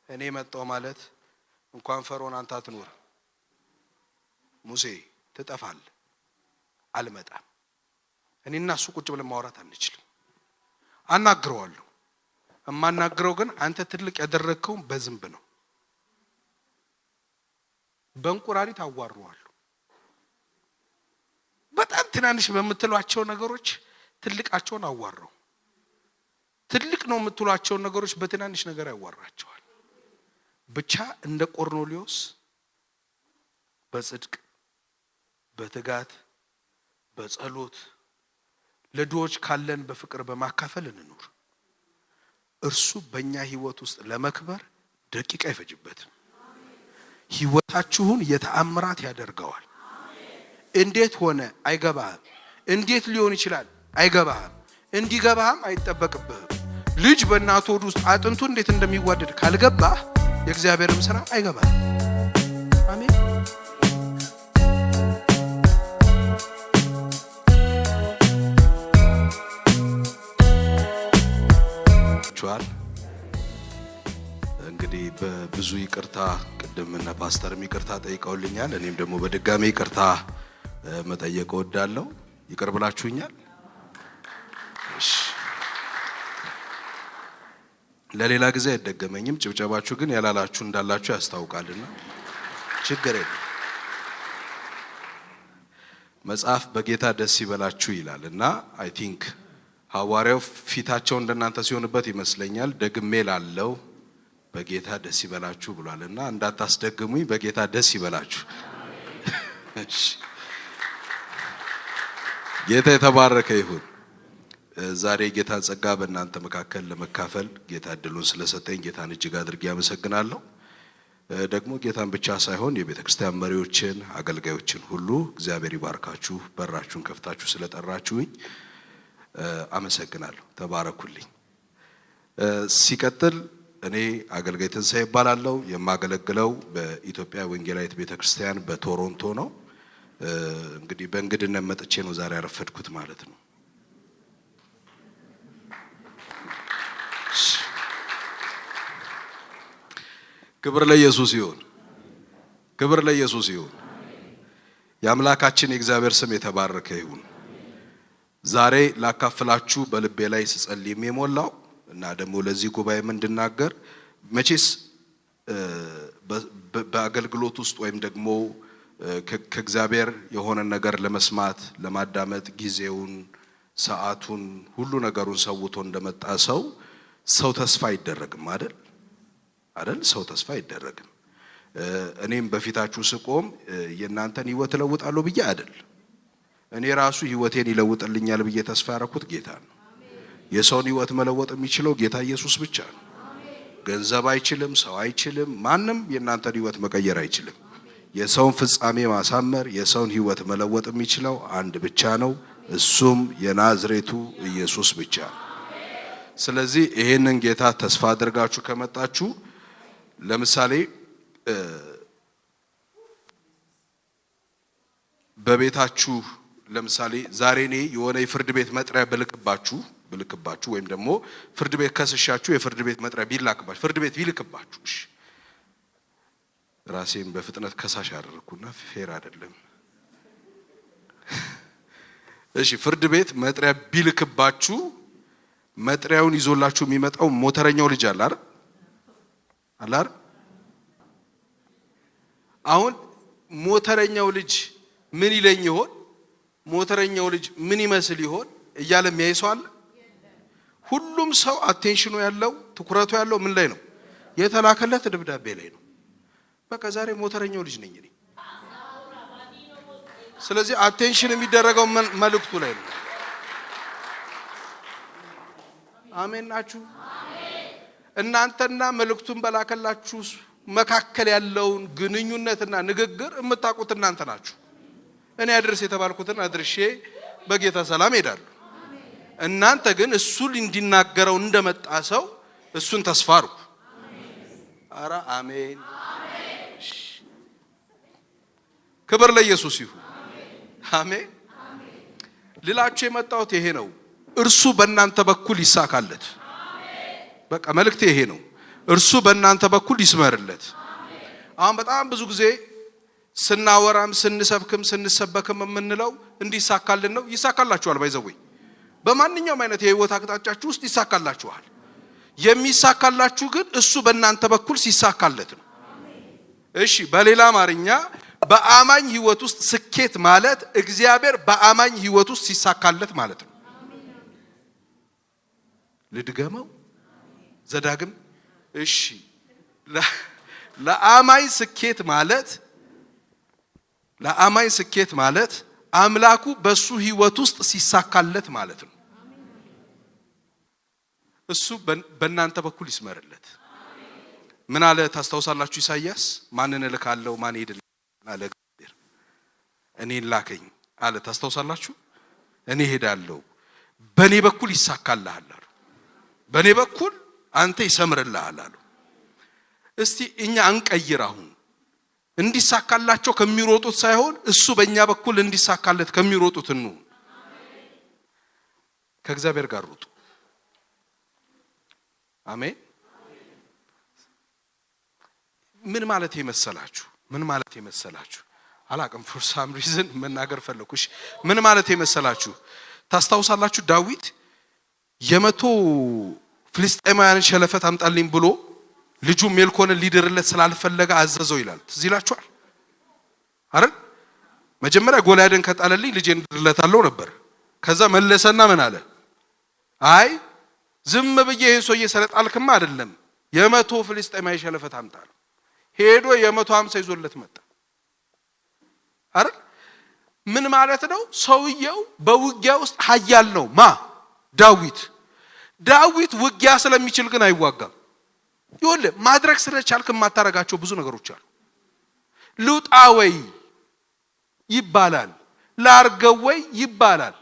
እኔ መጣው ማለት እንኳን ፈርዖን አንተ አትኖር ሙሴ ትጠፋል አልመጣም እኔና እሱ ቁጭ ብለን ማውራት አንችልም አናግረዋለሁ እማናግረው ግን አንተ ትልቅ ያደረከው በዝንብ ነው በእንቁራሪት አዋርዋለሁ በጣም ትናንሽ በመትሏቸው ነገሮች ትልቃቸውን አዋራው ትልቅ ነው የምትሏቸው ነገሮች በትናንሽ ነገር ያዋራቸዋል ብቻ እንደ ቆርኔሌዎስ በጽድቅ በትጋት በጸሎት ለድሆች ካለን በፍቅር በማካፈል እንኑር እርሱ በእኛ ህይወት ውስጥ ለመክበር ደቂቃ አይፈጅበትም ህይወታችሁን የተአምራት ያደርገዋል እንዴት ሆነ አይገባህም እንዴት ሊሆን ይችላል አይገባህም እንዲገባህም አይጠበቅብህም ልጅ በእናቱ ሆድ ውስጥ አጥንቱ እንዴት እንደሚዋደድ ካልገባህ የእግዚአብሔርም ሥራ አይገባህም አሜን እንግዲህ በብዙ ይቅርታ ቅድምና ፓስተርም ይቅርታ ጠይቀውልኛል እኔም ደግሞ በድጋሚ ይቅርታ መጠየቅ ወዳለው ይቅር ብላችሁኛል እሺ ለሌላ ጊዜ አይደገመኝም ጭብጨባችሁ ግን ያላላችሁ እንዳላችሁ ያስታውቃልና ችግር የለም መጽሐፍ በጌታ ደስ ይበላችሁ ይላልና አይ ቲንክ ሐዋርያው ፊታቸው እንደናንተ ሲሆንበት ይመስለኛል ደግሜ ላለው በጌታ ደስ ይበላችሁ ብሏልና እንዳታስደግሙኝ በጌታ ደስ ይበላችሁ እሺ ጌታ የተባረከ ይሁን ዛሬ ጌታ ጸጋ በእናንተ መካከል ለመካፈል ጌታ እድሉን ስለሰጠኝ ጌታን እጅግ አድርጌ አመሰግናለሁ ደግሞ ጌታን ብቻ ሳይሆን የቤተክርስቲያን መሪዎችን አገልጋዮችን ሁሉ እግዚአብሔር ይባርካችሁ በራችሁን ከፍታችሁ ስለጠራችሁኝ አመሰግናለሁ ተባረኩልኝ ሲቀጥል እኔ አገልጋይ ትንሳኤ ይባላልው የማገለግለው በኢትዮጵያ ወንጌላዊት ቤተክርስቲያን በቶሮንቶ ነው እንግዲህ በእንግድነት መጥቼ ነው ዛሬ ያረፈድኩት ማለት ነው ክብር ለኢየሱስ ይሁን ክብር ለኢየሱስ ይሁን የአምላካችን የእግዚአብሔር ስም የተባረከ ይሁን ዛሬ ላካፍላችሁ በልቤ ላይ ስጸልይ የሞላው እና ደግሞ ለዚህ ጉባኤ እንድናገር መቼስ በአገልግሎት ውስጥ ወይም ደግሞ ከእግዚአብሔር የሆነ ነገር ለመስማት ለማዳመጥ ጊዜውን ሰዓቱን ሁሉ ነገሩን ሰውቶ እንደመጣ ሰው ተስፋ አይደረግም አይደል ሰው ተስፋ አይደረግም እኔም በፊታችሁ ስቆም የናንተን ህይወት ለውጣለሁ ብዬ አይደል እኔ ራሱ ህይወቴን ይለውጥልኛል ብዬ ተስፋ ያረኩት ጌታ ነው የሰውን ህይወት መለወጥ የሚችለው ጌታ ኢየሱስ ብቻ ነው ገንዘብ አይችልም ሰው አይችልም ማንም የናንተን ህይወት መቀየር አይችልም የሰውን ፍጻሜ ማሳመር የሰውን ህይወት መለወጥ የሚችለው አንድ ብቻ ነው እሱም የናዝሬቱ ኢየሱስ ብቻ ነው ስለዚህ ይሄንን ጌታ ተስፋ አድርጋችሁ ከመጣችሁ ለምሳሌ በቤታችሁ ለምሳሌ ዛሬ እኔ የሆነ የፍርድ ቤት መጥሪያ ብልክባችሁ ወይም ደግሞ ፍርድ ቤት ከስሻችሁ የፍርድ ቤት መጥሪያ ቢላክባችሁ ፍርድ ቤት ቢልክባችሁ እሺ ራሴን በፍጥነት ከሳሽ ያደረኩና ፌር አይደለም እሺ ፍርድ ቤት መጥሪያ ቢልክባችሁ መጥሪያውን ይዞላችሁ የሚመጣው ሞተረኛው ልጅ አለ አይደል አሁን ሞተረኛው ልጅ ምን ይለኝ ይሆን ሞተረኛው ልጅ ምን ይመስል ይሆን እያለ የሚያይሰው አለ ሁሉም ሰው አቴንሽኑ ያለው ትኩረቱ ያለው ምን ላይ ነው የተላከለት ደብዳቤ ላይ ነው በቃ ዛሬ ሞተረኛው ልጅ ነኝ እኔ ስለዚህ አቴንሽን የሚደረገው መልእክቱ ላይ ነው አሜን ናችሁ አሜን እናንተና መልእክቱን በላከላችሁ መካከል ያለውን ግንኙነትና ንግግር የምታውቁት እናንተ ናችሁ እኔ አድርስ የተባልኩትን አድርሼ በጌታ ሰላም ሄዳለሁ እናንተ ግን እሱ እንዲናገረው እንደመጣ ሰው እሱን ተስፋ አድርጉ አራ አሜን ክብር ለኢየሱስ ይሁን አሜን ልላችሁ የመጣሁት ይሄ ነው እርሱ በእናንተ በኩል ይሳካለት በቃ መልእክቴ ይሄ ነው እርሱ በእናንተ በኩል ይስመርለት። አሁን በጣም ብዙ ጊዜ ስናወራም ስንሰብክም ስንሰበክም የምንለው እንዲሳካልን ነው። ይሳካላችኋል። ባይዘው በማንኛውም አይነት የህይወት አቅጣጫችሁ ውስጥ ይሳካላችኋል። የሚሳካላችሁ ግን እሱ በእናንተ በኩል ሲሳካለት ነው። እሺ፣ በሌላ አማርኛ በአማኝ ህይወት ውስጥ ስኬት ማለት እግዚአብሔር በአማኝ ህይወት ውስጥ ሲሳካለት ማለት ነው። ልድገመው። ዘዳግም እሺ፣ ለአማኝ ስኬት ማለት አምላኩ በሱ ህይወት ውስጥ ሲሳካለት ማለት ነው። እሱ በእናንተ በኩል ይስመርለት። ምን አለ ታስታውሳላችሁ? ኢሳይያስ ማንን እልካለሁ ማን ይሄድልኝ አለ እግዚአብሔር። እኔን ላከኝ አለ። ታስታውሳላችሁ? እኔ ሄዳለሁ በኔ በኩል ይሳካልሃል አሉ። በኔ በኩል አንተ ይሰምርልሃል አሉ። እስቲ እኛ እንቀይር። አሁን እንዲሳካላቸው ከሚሮጡት ሳይሆን እሱ በእኛ በኩል እንዲሳካለት ከሚሮጡት ነው። ከእግዚአብሔር ጋር ሩጡ። አሜን። ምን ማለት የመሰላችሁ አላቅም። for some reason መናገር ፈለኩሽ። ምን ማለት የመሰላችሁ ታስታውሳላችሁ? ዳዊት የመቶ ፍልስጤማውያን ሸለፈት አምጣልኝ ብሎ ልጁ ሜልኮልን ሊድርለት ስላልፈለገ አዘዘው ይላል። ትዝ ይላችኋል አይደል? መጀመሪያ ጎልያድን ከጣለልኝ ልጄን ድርለታለሁ ነበር። ከዛ መለሰና ምን አለ? አይ ዝም ብዬ ይሄን ሰውዬ ስለጣልክማ አይደለም፣ የመቶ ፍልስጤማዊ ሸለፈት አምጣል። ሄዶ 150 ይዞለት መጣ አይደል? ምን ማለት ነው? ሰውየው በውጊያ ውስጥ ኃያል ነው። ዳዊት ውጊያ ስለሚችል ግን አይዋጋም። ይኸውልህ ማድረግ ስለቻልክ የማታረጋቸው ብዙ ነገሮች አሉ። ልውጣ ወይ ይባላል፣ ላርገው ወይ ይባላል።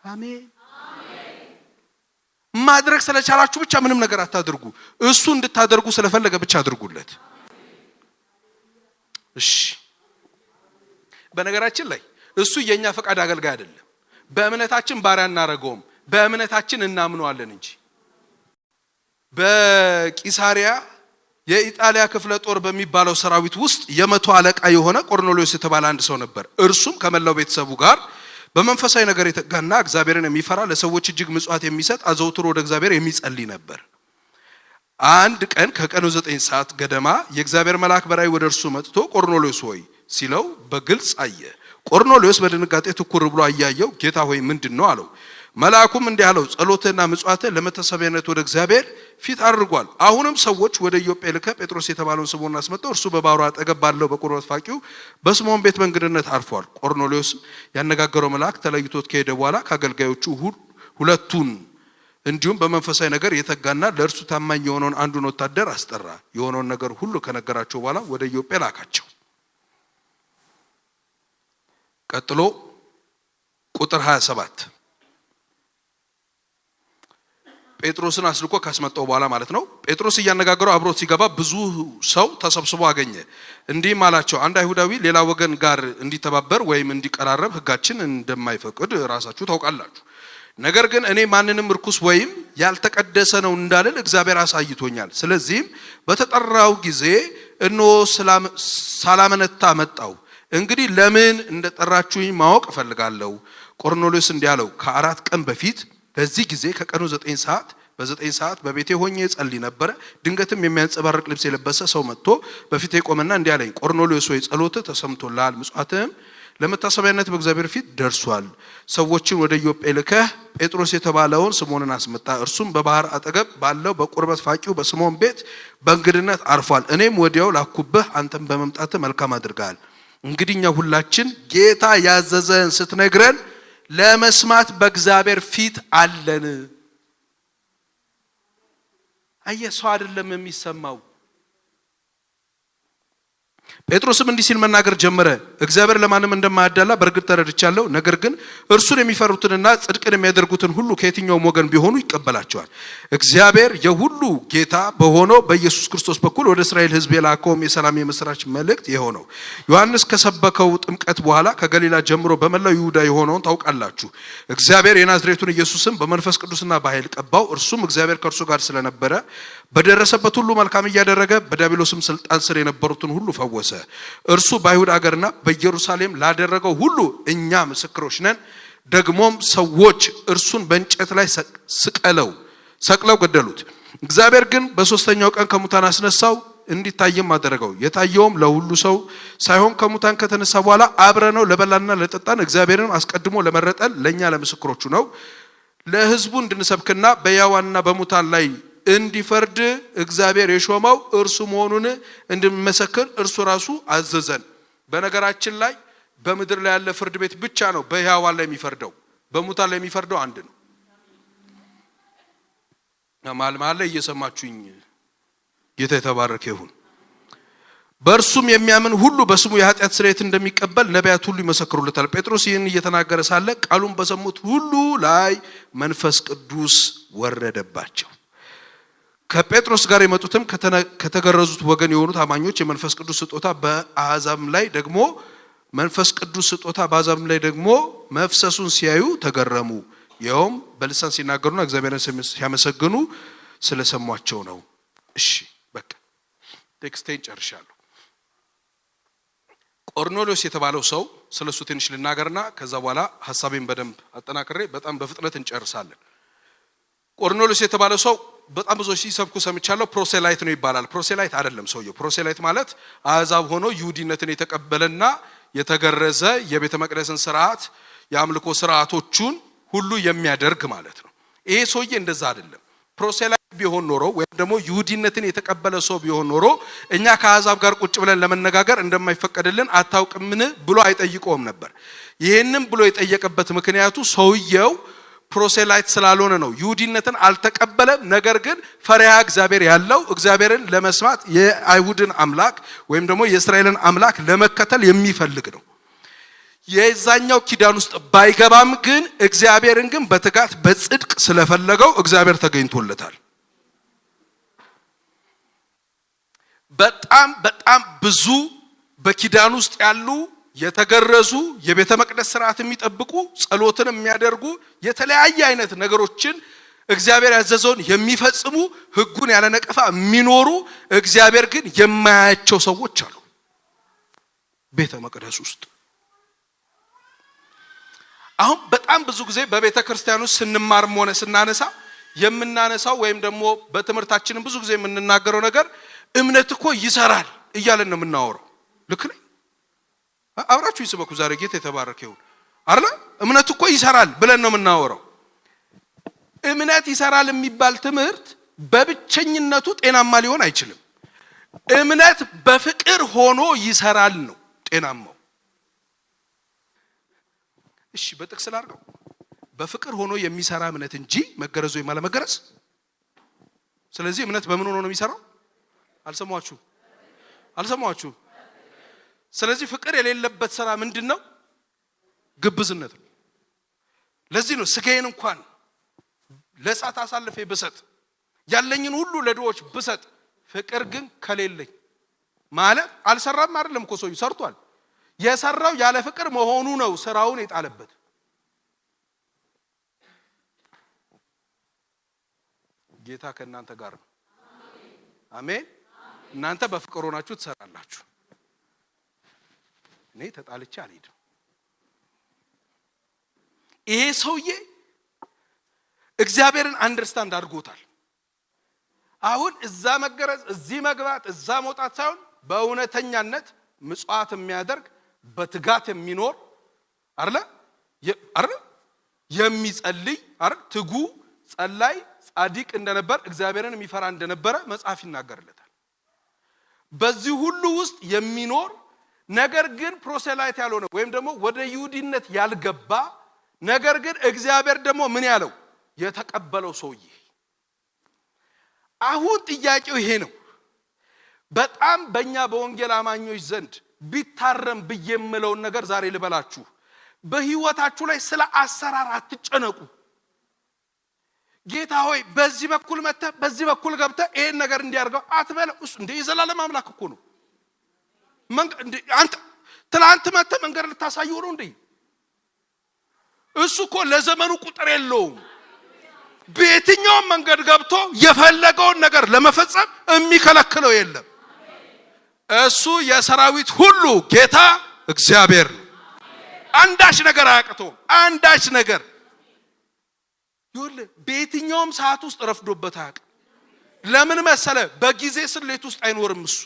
አሜን። ማድረግ ስለቻላችሁ ብቻ ምንም ነገር አታድርጉ። እሱ እንድታደርጉ ስለፈለገ ብቻ አድርጉለት። እሺ፣ በነገራችን ላይ እሱ የኛ ፈቃድ አገልጋይ አይደለም። በእምነታችን ባሪያ እናረገውም፣ በእምነታችን እናምነዋለን እንጂ። በቂሳሪያ የኢጣሊያ ክፍለ ጦር በሚባለው ሰራዊት ውስጥ የመቶ አለቃ የሆነ ቆርኔሌዎስ የተባለ አንድ ሰው ነበር። እርሱም ከመላው ቤተሰቡ ጋር በመንፈሳዊ ነገር የተጋና እግዚአብሔርን የሚፈራ ለሰዎች እጅግ ምጽዋት የሚሰጥ አዘውትሮ ወደ እግዚአብሔር የሚጸልይ ነበር። አንድ ቀን ከቀኑ 9 ሰዓት ገደማ የእግዚአብሔር መልአክ በራእይ ወደ እርሱ መጥቶ ቆርኔሌዎስ ሆይ ሲለው በግልጽ አየ። ቆርኔሌዎስ በድንጋጤ ትኩር ብሎ አያየው። ጌታ ሆይ ምንድነው አለው። መልአኩም እንዲህ አለው፣ ጸሎትህና ምጽዋትህ ለመታሰቢያነት ወደ እግዚአብሔር ፊት አድርጓል። አሁንም ሰዎች ወደ ኢዮጴ ልከህ ጴጥሮስ የተባለውን ስምዖንን አስመጣው። እርሱ በባህሩ አጠገብ ባለው በቁርበት ፋቂው በስምዖን ቤት በእንግድነት አርፏል። ቆርኔሌዎስ ያነጋገረው መልአክ ተለይቶት ከሄደ በኋላ ከአገልጋዮቹ ሁለቱን እንዲሁም በመንፈሳዊ ነገር የተጋና ለእርሱ ታማኝ የሆነውን አንዱን ወታደር አስጠራ። የሆነውን ነገር ሁሉ ከነገራቸው በኋላ ወደ ኢዮጴ ላካቸው። ቀጥሎ ቁጥር 27 ጴጥሮስን አስልኮ ካስመጣው በኋላ ማለት ነው። ጴጥሮስ እያነጋገረው አብሮት ሲገባ ብዙ ሰው ተሰብስቦ አገኘ። እንዲህም አላቸው፣ አንድ አይሁዳዊ ሌላ ወገን ጋር እንዲተባበር ወይም እንዲቀራረብ ሕጋችን እንደማይፈቅድ ራሳችሁ ታውቃላችሁ። ነገር ግን እኔ ማንንም ርኩስ ወይም ያልተቀደሰ ነው እንዳልል እግዚአብሔር አሳይቶኛል። ስለዚህም በተጠራው ጊዜ እነሆ ሳላመነታ መጣው። እንግዲህ ለምን እንደጠራችሁኝ ማወቅ እፈልጋለሁ። ቆርኔሌዎስ እንዲህ አለው፣ ከ4 ቀን በፊት በዚህ ጊዜ ከቀኑ 9 ሰዓት በ9 ሰዓት በቤቴ ሆኜ ጸልይ ነበር። ድንገትም የሚያንጸባርቅ ልብስ የለበሰ ሰው መጥቶ በፊቴ ቆመና እንዲህ አለኝ፣ ቆርኔሌዎስ ሆይ ጸሎትህ ተሰምቶልሃል፣ ምጽዋትህም ለመታሰቢያነት በእግዚአብሔር ፊት ደርሷል። ሰዎችን ወደ ኢዮጴ ልከህ ጴጥሮስ የተባለውን ስምዖንን አስመጣ። እርሱም በባህር አጠገብ ባለው በቁርበት ፋቂው በስምዖን ቤት በእንግድነት አርፏል። እኔም ወዲያው ላኩብህ፣ አንተም በመምጣትህ መልካም አድርገሃል። እንግዲህ እኛ ሁላችን ጌታ ያዘዘን ስትነግረን ለመስማት በእግዚአብሔር ፊት አለን። አየህ፣ ሰው አይደለም የሚሰማው። ጴጥሮስም እንዲህ ሲል መናገር ጀመረ። እግዚአብሔር ለማንም እንደማያዳላ በእርግጥ ተረድቻለሁ። ነገር ግን እርሱን የሚፈሩትንና ጽድቅን የሚያደርጉትን ሁሉ ከየትኛውም ወገን ቢሆኑ ይቀበላቸዋል። እግዚአብሔር የሁሉ ጌታ በሆነው በኢየሱስ ክርስቶስ በኩል ወደ እስራኤል ሕዝብ የላከውም የሰላም የምስራች መልእክት የሆነው ዮሐንስ ከሰበከው ጥምቀት በኋላ ከገሊላ ጀምሮ በመላው ይሁዳ የሆነውን ታውቃላችሁ። እግዚአብሔር የናዝሬቱን ኢየሱስን በመንፈስ ቅዱስና በኃይል ቀባው። እርሱም እግዚአብሔር ከእርሱ ጋር ስለነበረ በደረሰበት ሁሉ መልካም እያደረገ በዲያብሎስም ስልጣን ስር የነበሩትን ሁሉ ፈወሰ። እርሱ በአይሁድ አገርና በኢየሩሳሌም ላደረገው ሁሉ እኛ ምስክሮች ነን። ደግሞም ሰዎች እርሱን በእንጨት ላይ ሰቅለው ገደሉት። እግዚአብሔር ግን በሶስተኛው ቀን ከሙታን አስነሳው፣ እንዲታይም አደረገው። የታየውም ለሁሉ ሰው ሳይሆን ከሙታን ከተነሳ በኋላ አብረነው ለበላንና ለጠጣን እግዚአብሔርን አስቀድሞ ለመረጠን ለእኛ ለምስክሮቹ ነው። ለሕዝቡ እንድንሰብክና በሕያዋንና በሙታን ላይ እንዲፈርድ እግዚአብሔር የሾመው እርሱ መሆኑን እንድንመሰክር እርሱ ራሱ አዘዘን። በነገራችን ላይ በምድር ላይ ያለ ፍርድ ቤት ብቻ ነው በሕያዋን ላይ የሚፈርደው፣ በሙታን ላይ የሚፈርደው አንድ ነው። መሀል ላይ እየሰማችሁኝ ጌታ የተባረከ ይሁን። በእርሱም የሚያምን ሁሉ በስሙ የኃጢአት ስርየት እንደሚቀበል ነቢያት ሁሉ ይመሰክሩለታል። ጴጥሮስ ይህን እየተናገረ ሳለ ቃሉን በሰሙት ሁሉ ላይ መንፈስ ቅዱስ ወረደባቸው። ከጴጥሮስ ጋር የመጡትም ከተገረዙት ወገን የሆኑት አማኞች የመንፈስ ቅዱስ ስጦታ በአሕዛብም ላይ ደግሞ መፍሰሱን ሲያዩ ተገረሙ። ይኸውም በልሳን ሲናገሩና እግዚአብሔርን ሲያመሰግኑ ስለሰሟቸው ነው። እሺ በቃ ቴክስቴን ጨርሻለሁ። ቆርኔሌዎስ የተባለው ሰው ስለሱ ትንሽ ልናገርና ከዛ በኋላ ሐሳቤን በደንብ አጠናክሬ በጣም በፍጥነት እንጨርሳለን። ቆርኔሌዎስ የተባለው ሰው በጣም ብዙዎች ሲሰብኩ ሰምቻለሁ። ፕሮሴላይት ነው ይባላል። ፕሮሴላይት አይደለም ሰውየው። ፕሮሴላይት ማለት አሕዛብ ሆኖ ይሁዲነትን የተቀበለና የተገረዘ የቤተ መቅደስን ስርዓት የአምልኮ ስርዓቶቹን ሁሉ የሚያደርግ ማለት ነው። ይሄ ሰውዬ እንደዛ አይደለም። ፕሮሴላይት ቢሆን ኖሮ ወይም ደግሞ ይሁዲነትን የተቀበለ ሰው ቢሆን ኖሮ እኛ ከአሕዛብ ጋር ቁጭ ብለን ለመነጋገር እንደማይፈቀድልን አታውቅምን ብሎ አይጠይቀውም ነበር። ይሄንን ብሎ የጠየቀበት ምክንያቱ ሰውየው ፕሮሴላይት ስላልሆነ ነው። ይሁዲነትን አልተቀበለም። ነገር ግን ፈሪሃ እግዚአብሔር ያለው እግዚአብሔርን ለመስማት የአይሁድን አምላክ ወይም ደግሞ የእስራኤልን አምላክ ለመከተል የሚፈልግ ነው። የዛኛው ኪዳን ውስጥ ባይገባም ግን እግዚአብሔርን ግን በትጋት በጽድቅ ስለፈለገው እግዚአብሔር ተገኝቶለታል። በጣም ብዙ በኪዳን ውስጥ ያሉ የተገረዙ የቤተ መቅደስ ስርዓት የሚጠብቁ ጸሎትን የሚያደርጉ የተለያየ አይነት ነገሮችን እግዚአብሔር ያዘዘውን የሚፈጽሙ ሕጉን ያለ ነቀፋ የሚኖሩ እግዚአብሔር ግን የማያያቸው ሰዎች አሉ ቤተ መቅደስ ውስጥ። አሁን በጣም ብዙ ጊዜ በቤተ ክርስቲያን ውስጥ ስንማርም ሆነ ስናነሳ የምናነሳው ወይም ደግሞ በትምህርታችንም ብዙ ጊዜ የምንናገረው ነገር እምነት እኮ ይሰራል እያለን ነው የምናወራው። ልክ ነኝ? አብራችሁ ይስበኩ። ዛሬ ጌታ የተባረከ ይሁን አይደል? እምነት እኮ ይሰራል ብለን ነው የምናወራው። እምነት ይሰራል የሚባል ትምህርት በብቸኝነቱ ጤናማ ሊሆን አይችልም። እምነት በፍቅር ሆኖ ይሰራል ነው ጤናማው። እሺ በጥቅስ ላድርገው። በፍቅር ሆኖ የሚሰራ እምነት እንጂ መገረዝ ወይ ማለመገረዝ። ስለዚህ እምነት በምን ሆኖ ነው የሚሰራው? አልሰማችሁ? ስለዚህ ፍቅር የሌለበት ስራ ምንድነው? ግብዝነት ነው። ለዚህ ነው ስጋዬን እንኳን ለእሳት አሳልፌ ብሰጥ ያለኝን ሁሉ ለድሆች ብሰጥ ፍቅር ግን ከሌለኝ ማለት አልሰራም አይደለም እኮ ሰውዬው ሰርቷል። የሰራው ያለ ፍቅር መሆኑ ነው ስራውን የጣለበት። ጌታ ከእናንተ ጋር ነው። አሜን። እናንተ በፍቅር ሆናችሁ ትሰራላችሁ። እኔ ተጣልቼ አልሄድም። ይሄ ሰውዬ እግዚአብሔርን አንደርስታንድ አድርጎታል። አሁን እዛ መገረዝ እዚህ መግባት እዛ መውጣት ሳይሆን በእውነተኛነት ምጽዋት የሚያደርግ በትጋት የሚኖር አይደል የሚጸልይ አይደል ትጉ ጸላይ ጻድቅ እንደነበር እግዚአብሔርን የሚፈራ እንደነበረ መጽሐፍ ይናገርለታል። በዚህ ሁሉ ውስጥ የሚኖር ነገር ግን ፕሮሴላይት ያልሆነ ወይም ደግሞ ወደ ይሁዲነት ያልገባ ነገር ግን እግዚአብሔር ደግሞ ምን ያለው የተቀበለው ሰውዬ። አሁን ጥያቄው ይሄ ነው። በጣም በእኛ በወንጌል አማኞች ዘንድ ቢታረም በየምለው ነገር ዛሬ ልበላችሁ። በህይወታችሁ ላይ ስለ አሰራር አትጨነቁ። ጌታ ሆይ በዚህ በኩል መጣ በዚህ በኩል ገብተ ይሄን ነገር እንዲያርገው አትበለው። እሱ እንደ የዘላለም አምላክ እኮ ነው። አንተ ትላንት መጣ መንገድ ልታሳየው ነው እንዴ? እሱ እኮ ለዘመኑ ቁጥር የለውም። በየትኛውም መንገድ ገብቶ የፈለገውን ነገር ለመፈጸም የሚከለክለው የለም። እሱ የሰራዊት ሁሉ ጌታ እግዚአብሔር ነው። አንዳች ነገር አያቅተውም። አንዳች ነገር ይሁን በየትኛውም ሰዓት ውስጥ ረፍዶበት አያውቅም። ለምን መሰለ? በጊዜ ስሌት ውስጥ አይኖርም እሱ።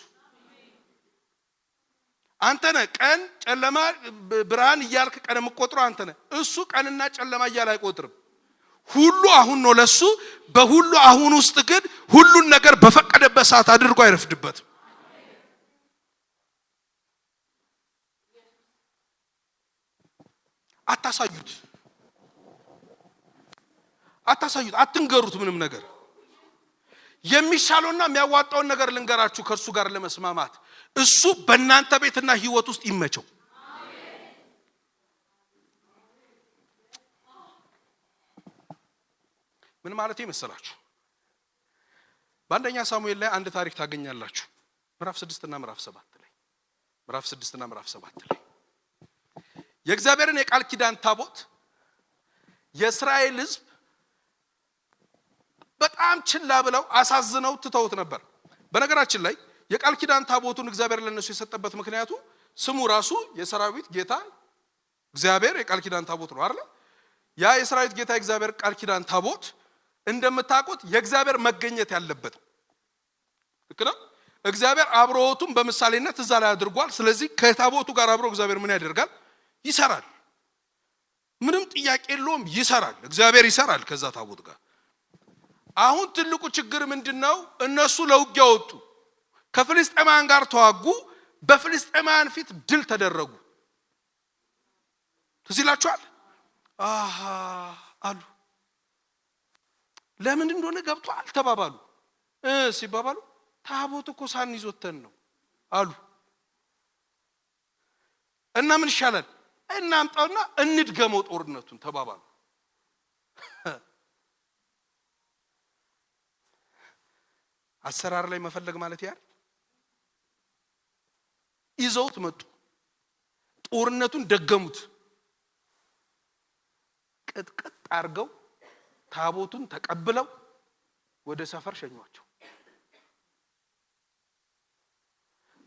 አንተ ነህ ቀን ጨለማ ብርሃን እያልክ ቀን የምትቆጥረው አንተ ነህ። እሱ ቀንና ጨለማ እያለ አይቆጥርም። ሁሉ አሁን ነው ለሱ። በሁሉ አሁን ውስጥ ግን ሁሉን ነገር በፈቀደበት ሰዓት አድርጎ አይረፍድበትም። አታሳዩት፣ አትንገሩት ምንም ነገር። የሚሻለውና የሚያዋጣውን ነገር ልንገራችሁ ከእርሱ ጋር ለመስማማት። እሱ በእናንተ ቤትና ህይወት ውስጥ ይመቸው። ምን ማለት ይመስላችሁ? በአንደኛ ሳሙኤል ላይ አንድ ታሪክ ታገኛላችሁ። ምዕራፍ 6 እና ምዕራፍ 7 ላይ የእግዚአብሔርን የቃል ኪዳን ታቦት የእስራኤል ሕዝብ በጣም ችላ ብለው አሳዝነው ትተውት ነበር። በነገራችን ላይ የቃል ኪዳን ታቦቱን እግዚአብሔር ለነሱ የሰጠበት ምክንያቱ ስሙ ራሱ የሰራዊት ጌታ እግዚአብሔር የቃል ኪዳን ታቦት ነው አይደል? ያ የሰራዊት ጌታ እግዚአብሔር ቃል ኪዳን ታቦት እንደምታውቁት የእግዚአብሔር መገኘት ያለበት ልክ ነው። እግዚአብሔር አብሮቱን በምሳሌነት እዛ ላይ አድርጓል። ስለዚህ ከታቦቱ ጋር አብሮ እግዚአብሔር ምን ያደርጋል? ይሰራል። ምንም ጥያቄ የለውም፣ ይሰራል። እግዚአብሔር ይሰራል ከዛ ታቦት ጋር። አሁን ትልቁ ችግር ምንድነው? እነሱ ለውጊያ ወጡ፣ ከፍልስጤማውያን ጋር ተዋጉ፣ በፍልስጤማውያን ፊት ድል ተደረጉ። ትዝ ይላችኋል? አሉ ለምን እንደሆነ ገብቷል ተባባሉ። ሲባባሉ ታቦት እኮ ሳንይዞተን ነው አሉ። እና ምን ይሻላል? እናምጣውና እንድገመው ጦርነቱን ተባባሉ። አሰራር ላይ መፈለግ ማለት ያር ይዘውት መጡ። ጦርነቱን ደገሙት። ቅጥቅጥ አርገው ታቦቱን ተቀብለው ወደ ሰፈር ሸኟቸው።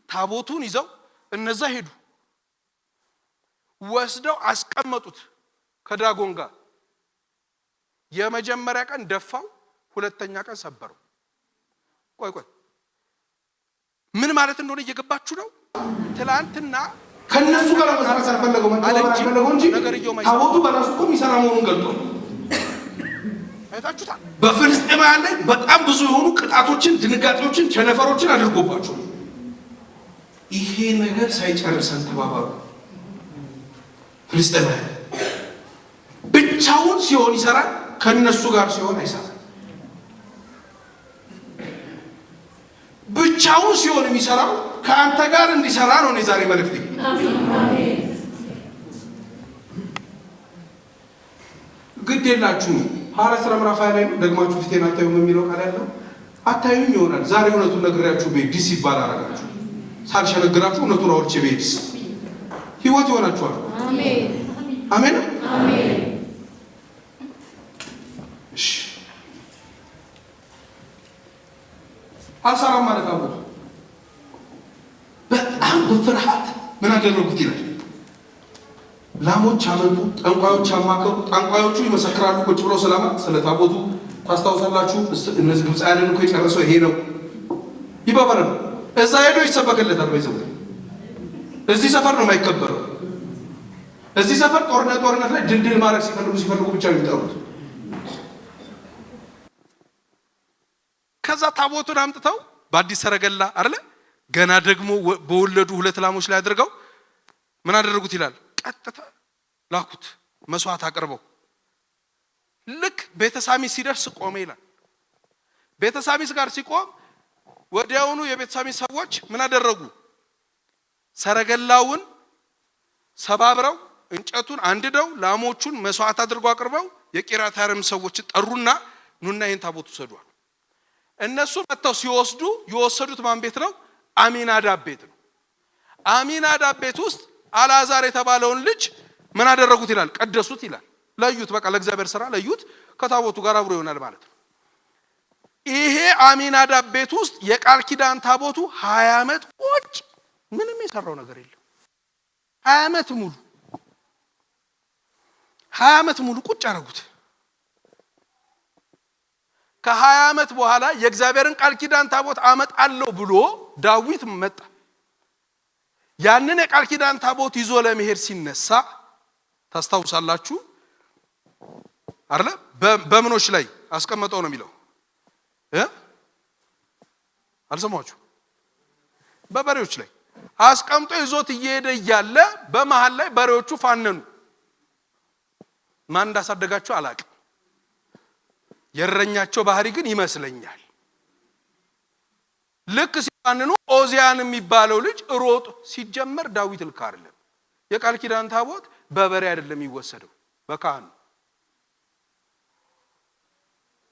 ታቦቱን ይዘው እነዛ ሄዱ። ወስደው አስቀመጡት ከዳጎን ጋር። የመጀመሪያ ቀን ደፋው፣ ሁለተኛ ቀን ሰበረው። ቆይ ምን ማለት እንደሆነ እየገባችሁ ነው? ትላንትና ከነሱ ጋር መስራት አልፈለገው እንጂ ታቦቱ በራሱ እኮ የሚሰራ መሆኑን ገልጦ አይታችሁታል። በፍልስጤማውያን ላይ በጣም ብዙ የሆኑ ቅጣቶችን፣ ድንጋጤዎችን፣ ቸነፈሮችን አድርጎባቸው ይሄ ነገር ሳይጨርሰን ተባባሉ። ፍልስጤማውያን ብቻውን ሲሆን ይሰራል፣ ከነሱ ጋር ሲሆን አይሰራም። ብቻውን ሲሆን የሚሰራው ከአንተ ጋር እንዲሰራ ነው። ዛሬ መልእክቴ ግድ የላችሁም። ሐዋርያት ሥራ ምዕራፍ 20 ላይ ደግማችሁ ፊቴን አታዩም የሚለው ቃል ያለው አታዩኝ ይሆናል። ዛሬ እውነቱን ነግራችሁ በዲስ ይባል አረጋችሁ። ሳልሸነግራችሁ እውነቱን አውርቼ በዲስ ህይወት ይሆናችኋል። አሜን አሜን አሜን። እሺ አልሰራም ማለት አቦቱ በጣም በፍርሃት ምን አደረጉት ይላል። ላሞች አመጡ፣ ጠንቋዮች አማከሩ። ጠንቋዮቹ ይመሰክራሉ ቁጭ ብለው ስለ ታቦቱ። ታስታውሳላችሁ? እነዚህ ግብፃውያንን እኮ የጨረሰው ይሄ ነው ይባባላሉ። እዛ ሄዶ ይሰበከለታል። ባይዘው እዚህ ሰፈር ነው የማይከበረው። እዚህ ሰፈር ጦርነት ላይ ድልድል ማድረግ ሲፈልጉ ብቻ ነው የሚጠሩት። ከዛ ታቦቱን አምጥተው በአዲስ ሰረገላ አይደለ ገና ደግሞ በወለዱ ሁለት ላሞች ላይ አድርገው ምን አደረጉት ይላል። ቀጥታ ላኩት መስዋዕት አቅርበው። ልክ ቤተሳሚስ ሲደርስ ቆመ ይላል። ቤተሳሚስ ጋር ሲቆም ወዲያውኑ የቤተሳሚ ሰዎች ምን አደረጉ? ሰረገላውን ሰባብረው እንጨቱን አንድደው ላሞቹን መስዋዕት አድርገው አቅርበው የቂርያታይም ሰዎች ጠሩና ኑና ይሄን ታቦት ውሰዱ አሉ። እነሱ መጥተው ሲወስዱ የወሰዱት ማን ቤት ነው? አሚናዳብ ቤት ነው። አሚናዳብ ቤት ውስጥ አልዓዛር የተባለውን ልጅ ምን አደረጉት ይላል? ቀደሱት ይላል። ለዩት፣ በቃ ለእግዚአብሔር ሥራ ለዩት፣ ከታቦቱ ጋር አብሮ ይሆናል ማለት ነው። ይሄ አሚናዳብ ቤት ውስጥ የቃል ኪዳን ታቦቱ 20 ዓመት ቁጭ፣ ምንም የሰራው ነገር የለም። 20 ዓመት ሙሉ ቁጭ አደረጉት። ከ20 ዓመት በኋላ የእግዚአብሔርን ቃል ኪዳን ታቦት አመጣለሁ ብሎ ዳዊት መጣ። ያንን የቃል ኪዳን ታቦት ይዞ ለመሄድ ሲነሳ ታስታውሳላችሁ አይደል? በምኖች ላይ አስቀመጠው ነው የሚለው አልሰማችሁ? በበሬዎች ላይ አስቀምጦ ይዞት እየሄደ እያለ በመሃል ላይ በሬዎቹ ፋነኑ። ማን እንዳሳደጋቸው አላውቅም። የእረኛቸው ባህሪ ግን ይመስለኛል። ልክ ሲፋንኑ ኦዚያን የሚባለው ልጅ ሮጥ። ሲጀመር ዳዊት ልክ አይደለም። የቃል ኪዳን ታቦት በበሬ አይደለም የሚወሰደው፣ በካህኑ።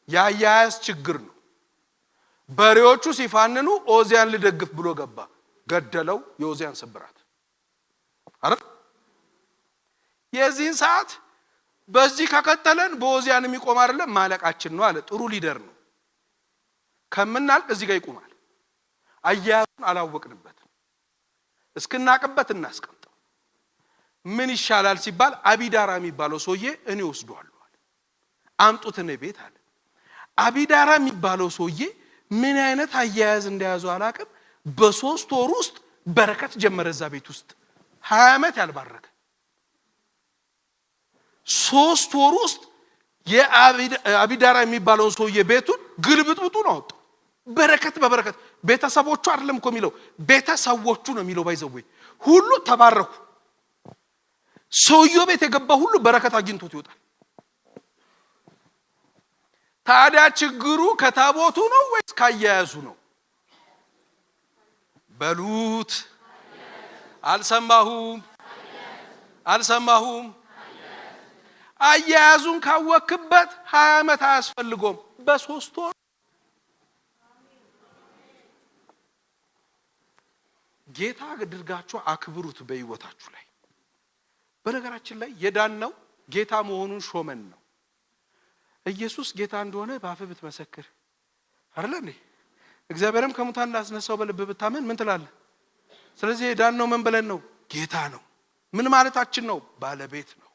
ያያያዝ ችግር ነው። በሬዎቹ ሲፋንኑ ኦዚያን ልደግፍ ብሎ ገባ፣ ገደለው። የኦዚያን ስብራት አይደል? የዚህን ሰዓት በዚህ ከከተለን በኦዚያን የሚቆም አይደለም ማለቃችን ነው አለ። ጥሩ ሊደር ነው። ከምናልቅ እዚህ ጋር ይቆማል። አያያዙን አላወቅንበት፣ እስክናቅበት እናስቀምጠው። ምን ይሻላል ሲባል አቢዳራ የሚባለው ሰውዬ እኔ ወስዷለሁ አለ። አምጡት እኔ ቤት አለ። አቢዳራ የሚባለው ሰውዬ ምን አይነት አያያዝ እንደያዙ አላቅም። በ3 ወር ውስጥ በረከት ጀመረ እዛ ቤት ውስጥ። 20 ዓመት ያልባረከ 3 ወር ውስጥ የአቢዳራ የሚባለውን ሰውዬ ቤቱን ግልብጥብጡን አወጣው። በረከት በበረከት። ቤተሰቦቹ አይደለም እኮ የሚለው ቤተሰቦቹ ነው የሚለው። ባይዘው ሁሉ ተባረኩ። ሰውየው ቤት የገባ ሁሉ በረከት አግኝቶት ይወጣል። ታዲያ ችግሩ ከታቦቱ ነው ወይስ ካያያዙ ነው? በሉት። አልሰማሁም። አያያዙን ካወክበት 20 ዓመት አያስፈልጎም። በ3 ወር ጌታ አድርጋችሁ አክብሩት በህይወታችሁ ላይ። በነገራችን ላይ የዳነው ጌታ መሆኑን ሾመን ነው። ኢየሱስ ጌታ እንደሆነ በአፍ ብትመሰክር አይደል እንዴ? እግዚአብሔርም ከሙታን እንዳስነሳው በልብ ብታመን ምን ትላለህ? ስለዚህ የዳነው ምን ብለን ነው? ጌታ ነው። ምን ማለታችን ነው? ባለቤት ነው፣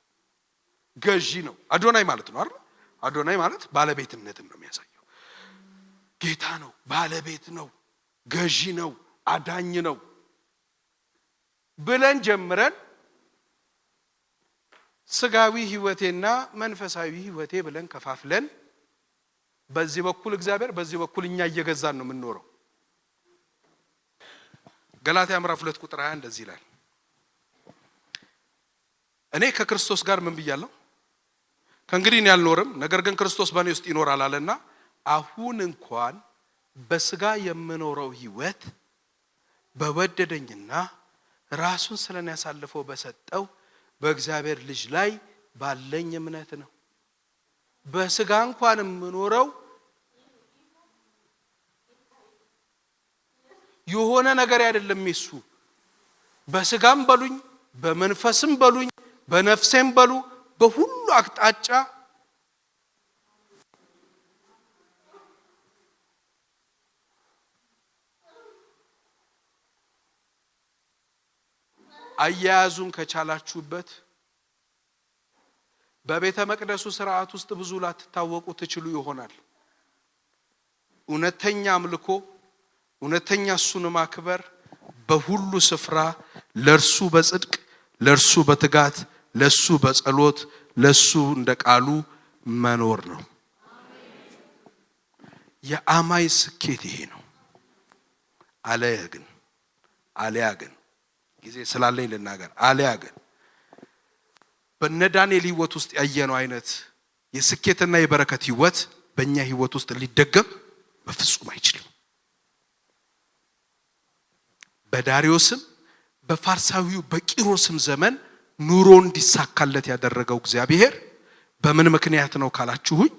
ገዢ ነው። አዶናይ ማለት ነው አይደል? አዶናይ ማለት ባለቤትነትን ነው የሚያሳየው። ጌታ ነው፣ ባለቤት ነው፣ ገዢ ነው፣ አዳኝ ነው ብለን ጀምረን ስጋዊ ህይወቴና መንፈሳዊ ህይወቴ ብለን ከፋፍለን በዚህ በኩል እግዚአብሔር በዚህ በኩል እኛ እየገዛን ነው የምንኖረው። ገላትያ ምዕራፍ 2 ቁጥር 20 እንደዚህ ይላል፣ እኔ ከክርስቶስ ጋር ምን ብያለሁ? ከእንግዲህ እኔ አልኖርም፣ ነገር ግን ክርስቶስ በእኔ ውስጥ ይኖራል አለና አሁን እንኳን በስጋ የምኖረው ህይወት በወደደኝና ራሱን ስለኔ ያሳልፈው በሰጠው በእግዚአብሔር ልጅ ላይ ባለኝ እምነት ነው። በስጋ እንኳን የምኖረው የሆነ ነገር አይደለም። እሱ በስጋም በሉኝ በመንፈስም በሉኝ በነፍሴም በሉ በሁሉ አቅጣጫ አያያዙን ከቻላችሁበት በቤተ መቅደሱ ስርዓት ውስጥ ብዙ ላትታወቁ ትችሉ ይሆናል። እውነተኛ አምልኮ፣ እውነተኛ እሱን ማክበር በሁሉ ስፍራ ለርሱ በጽድቅ ለርሱ በትጋት ለሱ በጸሎት ለሱ እንደ ቃሉ መኖር ነው። የአማኝ ስኬት ይሄ ነው። አለያ ግን ጊዜ ስላለኝ ልናገር። አለያ ግን በነ ዳንኤል ህይወት ውስጥ ያየነው አይነት የስኬትና የበረከት ህይወት በእኛ ህይወት ውስጥ ሊደገም በፍጹም አይችልም። በዳሪዮስም በፋርሳዊው በቂሮስም ዘመን ኑሮ እንዲሳካለት ያደረገው እግዚአብሔር በምን ምክንያት ነው ካላችሁኝ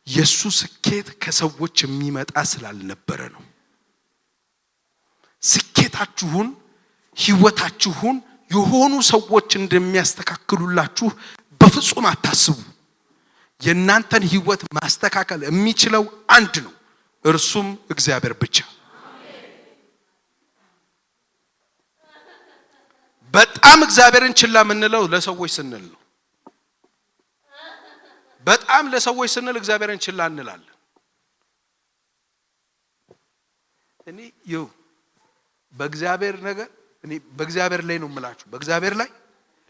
የሱ ስኬት ከሰዎች የሚመጣ ስላልነበረ ነው። ስኬታችሁን ህይወታችሁን የሆኑ ሰዎች እንደሚያስተካክሉላችሁ በፍጹም አታስቡ። የእናንተን ህይወት ማስተካከል የሚችለው አንድ ነው፣ እርሱም እግዚአብሔር ብቻ። በጣም እግዚአብሔርን ችላ የምንለው ለሰዎች ስንል ነው። በጣም ለሰዎች ስንል እግዚአብሔርን ችላ እንላለን። እኔ በእግዚአብሔር ነገር በእግዚአብሔር ላይ ነው የምላችሁ። በእግዚአብሔር ላይ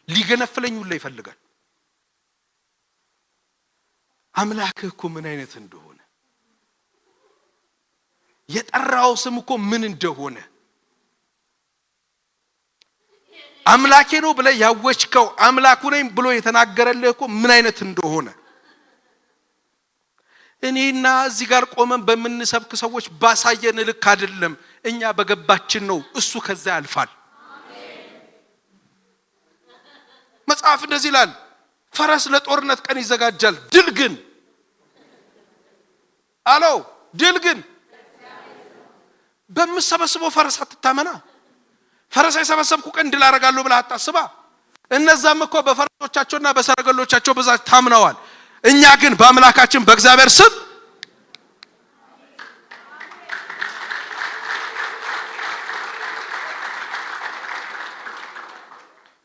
ሊገነፍለኝ ሁሉ ይፈልጋል። አምላክህ እኮ ምን አይነት እንደሆነ የጠራው ስም እኮ ምን እንደሆነ አምላኬ ነው ብለህ ያወጅከው አምላኩ ነኝ ብሎ የተናገረልህ እኮ ምን አይነት እንደሆነ እኔና እዚህ ጋር ቆመን በመንሰብክ ሰዎች ባሳየን ልክ አይደለም። እኛ በገባችን ነው፣ እሱ ከዛ ያልፋል። መጽሐፍ እንደዚህ ይላል፣ ፈረስ ለጦርነት ቀን ይዘጋጃል፣ ድል ግን ድል ግን በመሰበሰበው ፈረስ አትታመና። ፈረስ አይሰበሰብኩ ቀን ድል አደርጋለሁ ብለህ አታስባ። እነዛም እኮ በፈረሶቻቸውና በሰረገሎቻቸው ብዛት ታምነዋል። እኛ ግን በአምላካችን በእግዚአብሔር ስም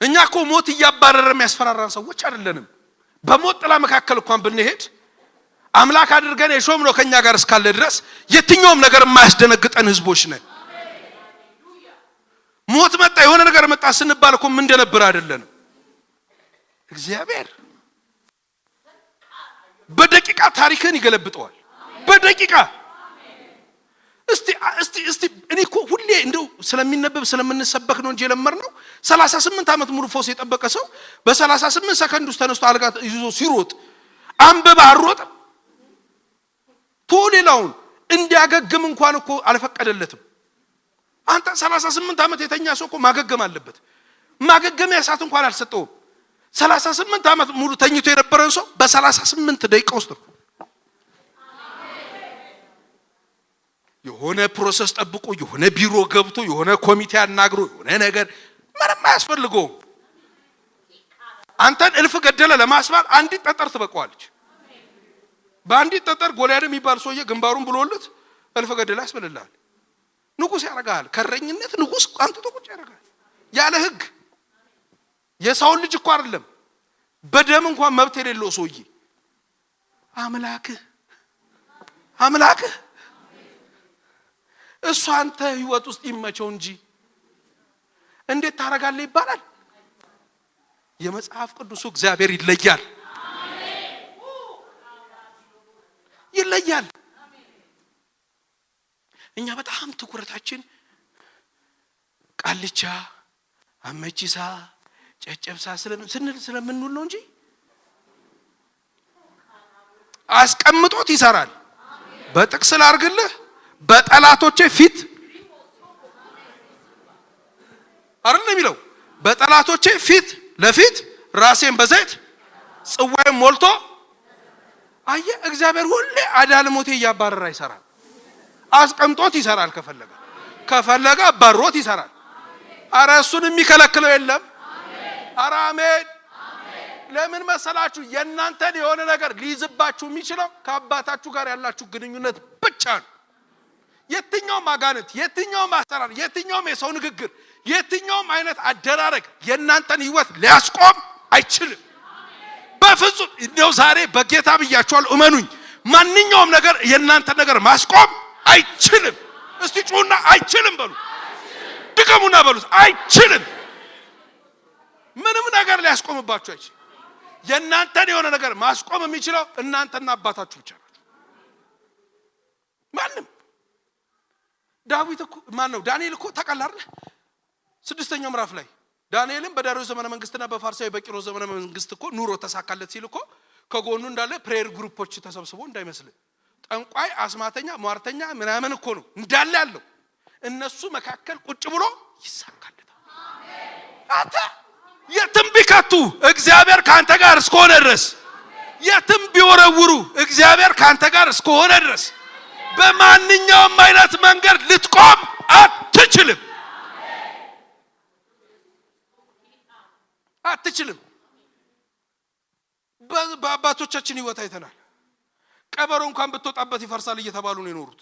እኛ እኮ ሞት እያባረረ የሚያስፈራራን ሰዎች አይደለንም። በሞት ጥላ መካከል እንኳን ብንሄድ አምላክ አድርገን የሾም ነው ከኛ ጋር እስካለ ድረስ የትኛውም ነገር የማያስደነግጠን ህዝቦች ነን። ሞት መጣ የሆነ ነገር መጣ ስንባል እኮ ምን እንደነበር አይደለንም። እግዚአብሔር በደቂቃ ታሪክን ይገለብጠዋል። በደቂቃ እስቲ እኔ እኮ ሁሌ እንደው ስለሚነበብ ስለምንሰበክ ነው እንጂ ለመርነው 38 ዓመት ሙሉ ፎስ የጠበቀ ሰው በ38 ሰከንድ ውስጥ ተነስቶ አልጋ ይዞ ሲሮጥ አንበባ አሮጥ ቶሌላውን እንዲያገግም እንኳን እኮ አልፈቀደለትም። አንተ 38 ዓመት የተኛ ሰው እኮ ማገገም አለበት። ማገገሚያ ሰዓት እንኳን አልሰጠውም። 38 ዓመት ሙሉ ተኝቶ የነበረን ሰው በ38 ደቂቃ ውስጥ ነው የሆነ ፕሮሰስ ጠብቆ የሆነ ቢሮ ገብቶ የሆነ ኮሚቴ አናግሮ የሆነ ነገር ምንም አያስፈልገው። አንተን እልፍ ገደለ ለማስባል አንዲት ጠጠር ትበቀዋለች። በአንዲት ጠጠር ጎልያድ የሚባል ሰውዬ ግንባሩን ብሎልት እልፍ ገደለ ያስብልልሃል። ንጉስ ያረጋል። ከረኝነት ንጉስ አንተ ተቆጭ ያረጋል ያለ ህግ። የሰው ልጅ እኮ አይደለም በደም እንኳን መብት የሌለው ሰውዬ አምላክህ እሱ አንተ ህይወት ውስጥ ይመቸው እንጂ እንዴት ታረጋለህ ይባላል። የመጽሐፍ ቅዱሱ እግዚአብሔር ይለያል። እኛ በጣም ትኩረታችን ቃልቻ አመቺሳ ጨጨብሳ ስለምንውል ነው እንጂ አስቀምጦት ይሰራል። በጥቅስ ላርግልህ በጠላቶቼ ፊት አይደል የሚለው በጠላቶቼ ፊት ለፊት ራሴን በዘይት ጽዋዬን ሞልቶ አየ። እግዚአብሔር ሁሌ አዳልሞቴ እያባረረ ይሰራል። አስቀምጦት ይሰራል። ከፈለገ አባሮት ይሰራል። አረ እሱን የሚከለክለው የለም። አረ አሜን። ለምን መሰላችሁ? የእናንተን የሆነ ነገር ሊይዝባችሁ የሚችለው ከአባታችሁ ጋር ያላችሁ ግንኙነት ብቻ ነው። የትኛውም አጋንንት፣ የትኛውም አሰራር፣ የትኛውም የሰው ንግግር፣ የትኛውም አይነት አደራረግ የእናንተን ህይወት ሊያስቆም አይችልም። በፍጹም እንደው ዛሬ በጌታ ብያችኋለሁ፣ እመኑኝ። ማንኛውም ነገር የእናንተን ነገር ማስቆም አይችልም። እስቲ ጩና አይችልም በሉ። ድገሙና በሉት አይችልም። ምንም ነገር ሊያስቆምባችሁ አይችልም። የእናንተን የሆነ ነገር ማስቆም የሚችለው እናንተና አባታችሁ ብቻ ናችሁ። ማንም ዳዊት እኮ ዳንኤል እኮ ተቀላርለ 6ኛው ምዕራፍ ላይ ዳንኤልም በዳሪዮስ ዘመነ መንግስትና በፋርሳዊ በቂሮስ ዘመነ መንግስት እኮ ኑሮ ተሳካለት ሲል እኮ ከጎኑ እንዳለ ፕሬየር ግሩፖች ተሰብስበው እንዳይመስል ጠንቋይ፣ አስማተኛ፣ ሟርተኛ ምናምን እኮ ነው እንዳለ ያለው። እነሱ መካከል ቁጭ ብሎ ይሳካለታል። አንተ የትም ቢከቱ እግዚአብሔር ካንተ ጋር እስከሆነ ድረስ፣ የትም ቢወረውሩ እግዚአብሔር ካንተ ጋር እስከሆነ ድረስ በማንኛውም አይነት መንገድ ልትቆም አትችልም። አትችልም። በአባቶቻችን ህይወት አይተናል። ቀበሮ እንኳን ብትወጣበት ይፈርሳል እየተባሉ ነው የኖሩት።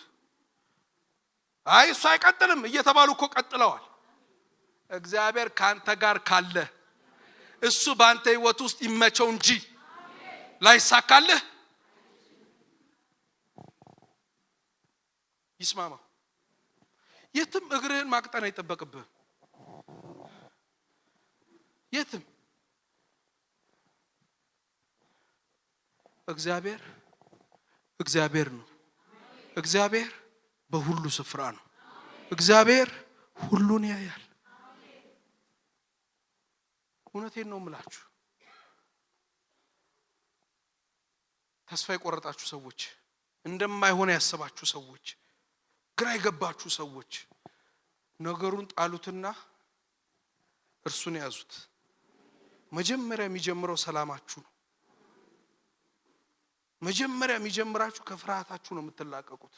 አይ እሱ አይቀጥልም እየተባሉ እኮ ቀጥለዋል። እግዚአብሔር ካንተ ጋር ካለ እሱ ባንተ ህይወት ውስጥ ይመቸው እንጂ ላይሳካልህ ይስማማ። የትም እግርህን ማቅጠን አይጠበቅብህም። የትም እግዚአብሔር ነው። እግዚአብሔር በሁሉ ስፍራ ነው። እግዚአብሔር ሁሉን ያያል። እውነቴን ነው የምላችሁ። ተስፋ የቆረጣችሁ ሰዎች፣ እንደማይሆን ያሰባችሁ ሰዎች፣ ግራ የገባችሁ ሰዎች ነገሩን ጣሉትና እርሱን ያዙት። መጀመሪያ የሚጀምረው ሰላማችሁ ነው። መጀመሪያ የሚጀምራችሁ ከፍርሃታችሁ ነው የምትላቀቁት።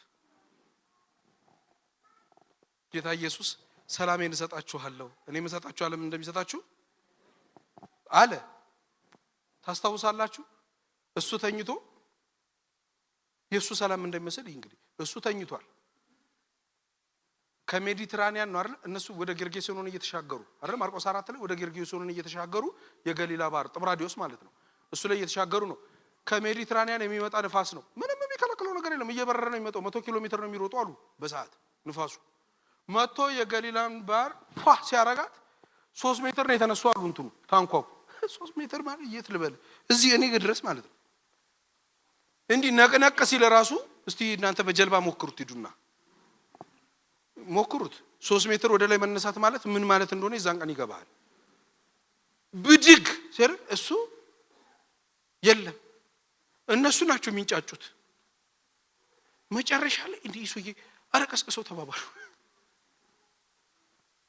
ጌታ ኢየሱስ ሰላሜን እሰጣችኋለሁ፣ እኔ የምሰጣችሁ ዓለም እንደሚሰጣችሁ አለ። ታስታውሳላችሁ? እሱ ተኝቶ የሱ ሰላም እንደሚመስል እንግዲህ እሱ ተኝቷል። ከሜዲትራኒያን ነው አይደል? እነሱ ወደ ጌርጌሴኖን እየተሻገሩ አይደል? ማርቆስ 4 ላይ ወደ ጌርጌሴኖን እየተሻገሩ የገሊላ ባህር ጥብራዲዮስ ማለት ነው። እሱ ላይ እየተሻገሩ ነው። ከሜዲትራኒያን የሚመጣ ንፋስ ነው። ምንም የሚከለክለው ነገር የለም። እየበረረ ነው የሚመጣው። 100 ኪሎ ሜትር ነው የሚሮጡ አሉ በሰዓት ንፋሱ። መጥቶ የገሊላን ባህር ሲያረጋት 3 ሜትር ነው የተነሱ አሉ። እንትኑ ታንኳው 3 ሜትር ማለት የት ልበል እዚህ እኔ ድረስ ማለት ነው። እንዲህ ነቅነቅ ሲል ራሱ እስቲ እናንተ በጀልባ ሞክሩት፣ ሂዱና ሞክሩት። 3 ሜትር ወደ ላይ መነሳት ማለት ምን ማለት እንደሆነ ይዛን ቀን ይገባል። ብድግ ሲል እሱ የለም። እነሱ ናቸው የሚንጫጩት። መጨረሻ ላይ እንዲህ እሱዬ አረቀስቀሰው ተባባሉ።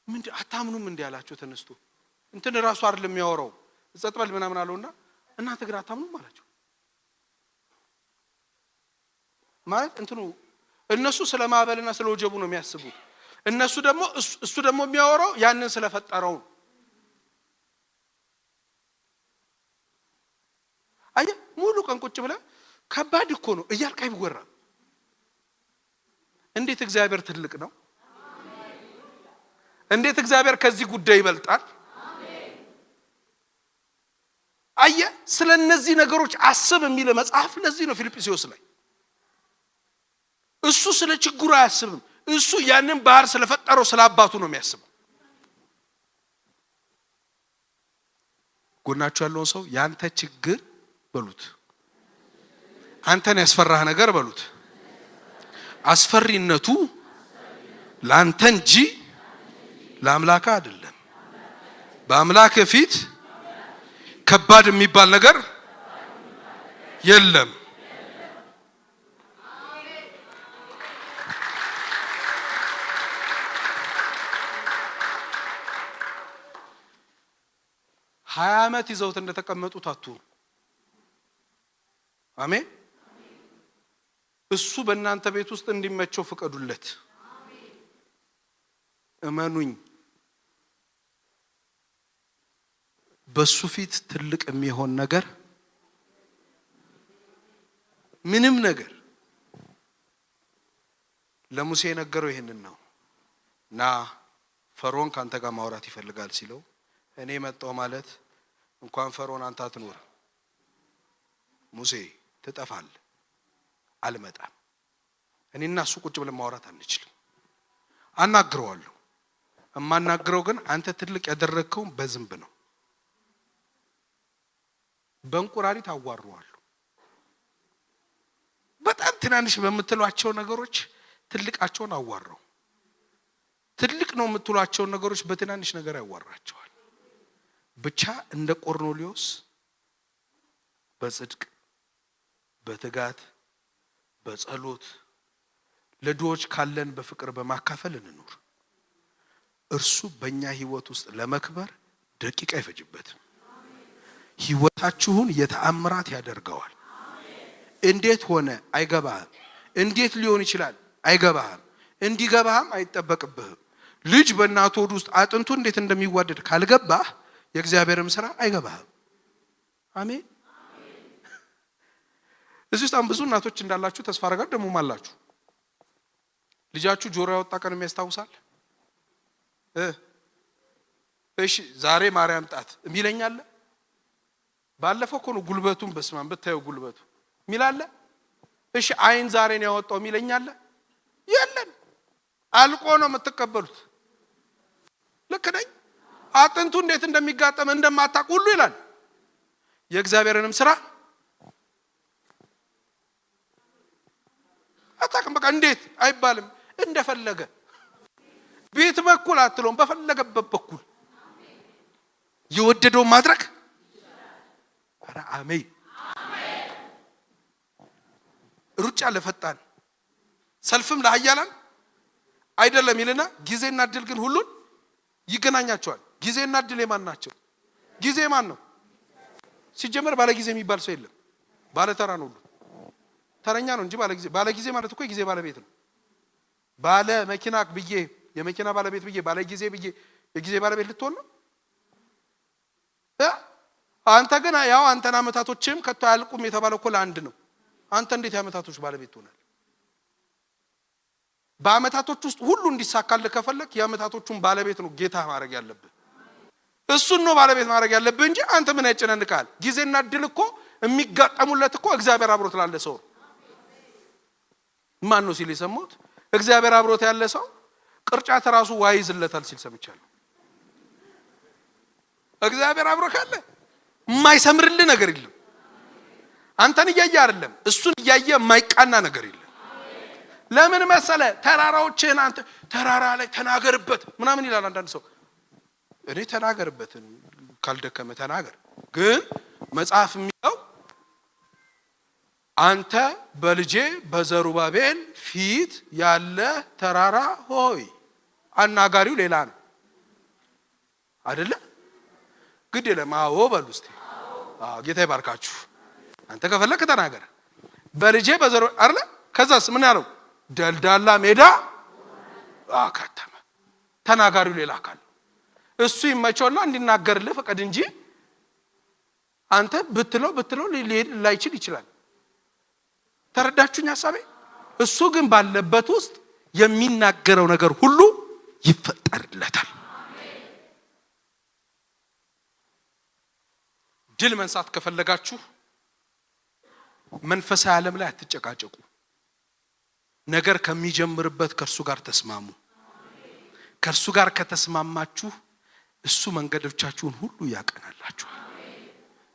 ምን አታምኑም እንዴ አላቸው ተነስቶ። እንትን ራሱ አይደለም የሚያወራው ጸጥበል ምናምን አለውና እናንተ ግን አታምኑም አላቸው። ማለት እንትኑ እነሱ ስለማዕበልና ስለወጀቡ ነው የሚያስቡት። እሱ ደግሞ የሚያወራው ያንን ስለፈጠረው። አየህ ሙሉ ቀን ቁጭ ብለህ ከባድ እኮ ነው እያልክ አይወራም። እንዴት እግዚአብሔር ትልቅ ነው! እንዴት እግዚአብሔር ከዚህ ጉዳይ ይበልጣል! አየህ ስለነዚህ ነገሮች አስብ የሚል መጽሐፍ ለዚህ ነው ፊልጵስዩስ ላይ። እሱ ስለ ችግሩ አያስብም። እሱ ያንን ባህር ስለፈጠረው ስለ አባቱ ነው የሚያስበው። ጎናችሁ ያለውን ሰው ያንተ ችግር በሉት፣ አንተን ያስፈራህ ነገር በሉት፣ አስፈሪነቱ ላንተ እንጂ ለአምላክ አይደለም። በአምላክ ፊት ከባድ የሚባል ነገር የለም። ሀያ ዓመት ይዘውት እንደተቀመጡት አትሁኑ። አሜን። እሱ በእናንተ ቤት ውስጥ እንዲመቸው ፍቀዱለት። እመኑኝ፣ በሱ ፊት ትልቅ የሚሆን ነገር ምንም ነገር። ለሙሴ የነገረው ይሄንን ነው። ና ፈርዖን ካንተ ጋር ማውራት ይፈልጋል ሲለው እኔ መጣው ማለት እንኳን ፈርዖን አንተ አትኖር ሙሴ ትጠፋለህ፣ አልመጣም። እኔና እሱ ቁጭ ብለን ማውራት አንችልም። አናግረዋለሁ። እማናግረው ግን አንተ ትልቅ ያደረግከው በዝንብ ነው። በእንቁራሪት አዋርዋለሁ። በጣም ትናንሽ በምትሏቸው ነገሮች ትልቃቸውን አዋረው። ትልቅ ነው የምትሏቸው ነገሮች በትናንሽ ነገር ያዋራቸዋል። ብቻ እንደ ቆርኔሌዎስ በጽድቅ በትጋት በጸሎት ለድሆች ካለን በፍቅር በማካፈል እንኑር። እርሱ በእኛ ህይወት ውስጥ ለመክበር ደቂቃ አይፈጅበትም። ህይወታችሁን የተአምራት ያደርገዋል። እንዴት ሆነ አይገባህም። እንዴት ሊሆን ይችላል አይገባህም። እንዲገባህም አይጠበቅብህም። ልጅ በእናቱ ሆድ ውስጥ አጥንቱ እንዴት እንደሚዋደድ ካልገባህ የእግዚአብሔርም ስራ አይገባህም። አሜን። እዚህ ውስጥ ብዙ እናቶች እንዳላችሁ ተስፋ አደርጋለሁ። ደሞም አላችሁ። ልጃችሁ ጆሮ ያወጣ ቀን የሚያስታውሳል? እሺ ዛሬ ማርያም ጣት የሚለኛል? ባለፈው እኮ ነው ጉልበቱን በስማም ብታዩ ጉልበቱ ሚላለ። እሺ አይን ዛሬ ነው ያወጣው የሚለኛል? የለም። አልቆ ነው የምትቀበሉት። ልክ ነኝ? አጥንቱ እንዴት እንደሚጋጠም እንደማታውቁ ሁሉ ይላል። የእግዚአብሔርንም ስራ አታውቅም። በቃ እንዴት አይባልም። እንደፈለገ ቤት በኩል አትሎም፣ በፈለገበት በኩል የወደደው ማድረግ አረ አሜን። ሩጫ ለፈጣን ሰልፍም ለኃያላን አይደለም ይልና ጊዜና እድል ግን ሁሉን ይገናኛቸዋል። ጊዜና እድል የማን ናቸው? ጊዜ ማን ነው? ሲጀመር ባለ ጊዜ የሚባል ሰው የለም። ባለ ተራ ነው ሁሉ። ተረኛ ነው እንጂ ባለ ጊዜ ማለት እኮ የጊዜ ባለቤት ነው። ባለ መኪና ብዬ የመኪና ባለቤት ብዬ ባለ ጊዜ ብዬ የጊዜ ባለቤት ልትሆን ነው? አንተ ግን ያው አንተና አመታቶችም ከቶ ያልቁም የተባለው እኮ ለአንድ ነው። አንተ እንዴት የአመታቶች ባለቤት ትሆናለህ? በአመታቶች ውስጥ ሁሉ እንዲሳካልህ ከፈለክ የአመታቶቹን ባለቤት ነው ጌታ ማድረግ ያለብህ። እሱን ነው ባለቤት ማድረግ ያለብህ እንጂ አንተ ምን ያጨናንቃል? ጊዜና እድል እኮ የሚጋጠሙለት እኮ እግዚአብሔር አብሮት ላለ ሰው ማን ነው ሲል የሰማሁት? እግዚአብሔር አብሮት ያለ ሰው ቅርጫት ራሱ ዋይዝለታል ሲል ሰምቻለሁ። እግዚአብሔር አብሮ ካለ የማይሰምርልህ ነገር የለም። አንተን እያየ አይደለም እሱን እያየ የማይቃና ነገር የለም። ለምን መሰለ? ተራራዎችን አንተ ተራራ ላይ ተናገርበት ምናምን ይላል አንዳንድ ሰው። እኔ ተናገርበትን ካልደከመ ተናገር። ግን መጽሐፍ የሚለው አንተ በልጄ በዘሩባቤል ፊት ያለ ተራራ ሆይ፣ አናጋሪው ሌላ ነው አይደለ? ግድ የለም አዎ በሉ እስቲ። ጌታ ይባርካችሁ። አንተ ከፈለክ ተናገር። በልጄ በዘሩ አይደለ? ከዛስ ምን ያለው? ደልዳላ ሜዳ ከተማ። ተናጋሪው ሌላ አካል እሱ ይመቸውና እንዲናገርልህ ፈቀድ እንጂ አንተ ብትለው ሊሄድ ላይችል ይችላል። ተረዳችሁኝ ሐሳቤ? እሱ ግን ባለበት ውስጥ የሚናገረው ነገር ሁሉ ይፈጠርለታል። ድል መንሳት ከፈለጋችሁ መንፈሳዊ ዓለም ላይ አትጨቃጨቁ። ነገር ከሚጀምርበት ከርሱ ጋር ተስማሙ። ከርሱ ጋር ከተስማማችሁ እሱ መንገዶቻችሁን ሁሉ ያቀናላችኋል።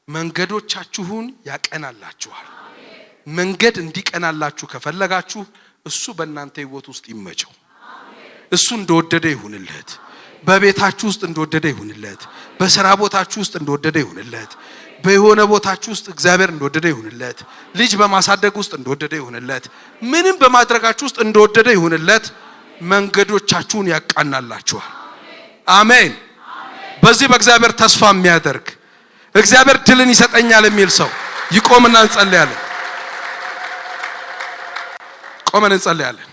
መንገዶቻችሁን ያቀናላችኋል። መንገድ እንዲቀናላችሁ ከፈለጋችሁ እሱ በእናንተ ህይወት ውስጥ ይመቸው። እሱ እንደወደደ ይሁንለት። በቤታችሁ ውስጥ እንደወደደ ይሁንለት። በሥራ ቦታችሁ ውስጥ እንደወደደ ይሁንለት። በሆነ ቦታችሁ ውስጥ እግዚአብሔር እንደወደደ ይሁንለት። ልጅ በማሳደግ ውስጥ እንደወደደ ይሁንለት። ምንም በማድረጋችሁ ውስጥ እንደወደደ ይሁንለት። መንገዶቻችሁን ያቃናላችኋል። አሜን። በዚህ በእግዚአብሔር ተስፋ የሚያደርግ እግዚአብሔር ድልን ይሰጠኛል የሚል ሰው ይቆምና እንጸልያለን። ቆመን እንጸልያለን።